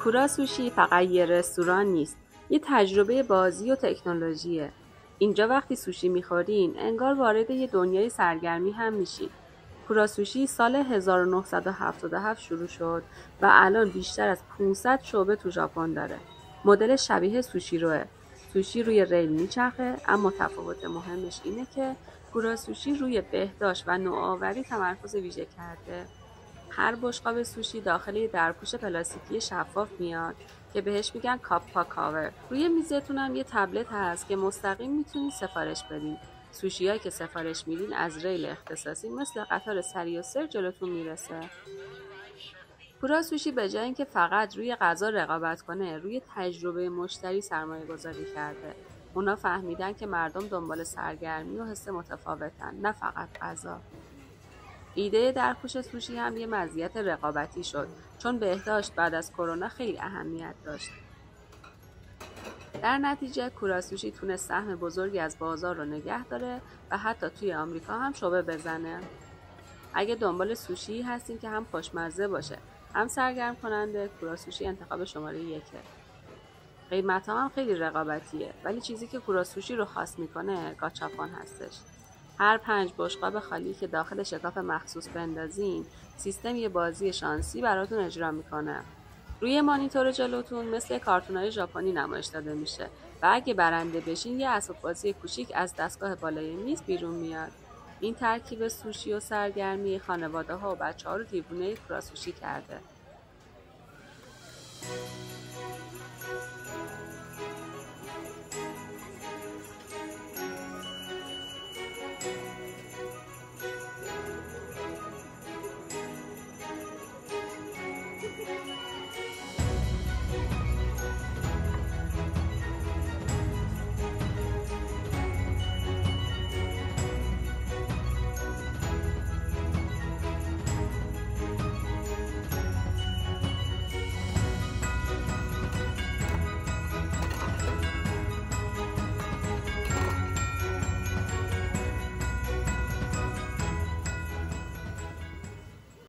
کورا سوشی فقط یه رستوران نیست، یه تجربه بازی و تکنولوژیه. اینجا وقتی سوشی میخورین انگار وارد یه دنیای سرگرمی هم میشین. کورا سوشی سال 1977 شروع شد و الان بیشتر از 500 شعبه تو ژاپن داره. مدل شبیه سوشی روه. سوشی روی ریل میچرخه، اما تفاوت مهمش اینه که کورا سوشی روی بهداشت و نوآوری تمرکز ویژه کرده. هر بشقاب سوشی داخل یه درپوش پلاستیکی شفاف میاد که بهش میگن کاپا کاور. روی میزتون هم یه تبلت هست که مستقیم میتونید سفارش بدین. سوشیایی که سفارش میدین از ریل اختصاصی مثل قطار سریع و سر جلوتون میرسه. کورا سوشی به جای اینکه فقط روی غذا رقابت کنه، روی تجربه مشتری سرمایه گذاری کرده. اونا فهمیدن که مردم دنبال سرگرمی و حس متفاوتن، نه فقط غذا. ایده درپوش سوشی هم یه مزیت رقابتی شد، چون بهداشت بعد از کرونا خیلی اهمیت داشت. در نتیجه کورا سوشی تونست سهم بزرگی از بازار رو نگه داره و حتی توی آمریکا هم شعبه بزنه. اگه دنبال سوشی هستین که هم خوشمزه باشه هم سرگرم کننده، کورا سوشی انتخاب شماره 1. قیمت‌ها هم خیلی رقابتیه، ولی چیزی که کورا سوشی رو خاص میکنه گاچاپان هستش. هر 5 بشقاب خالی که داخل شکاف مخصوص بندازین، سیستم یه بازی شانسی براتون اجرا میکنه. روی مانیتور جلوتون مثل کارتونای ژاپنی نمایش داده میشه و اگه برنده بشین یه اسباب بازی کوچیک از دستگاه بالای میز بیرون میاد. این ترکیب سوشی و سرگرمی خانواده‌ها و بچه‌ها رو دیوونه کورا سوشی کرده.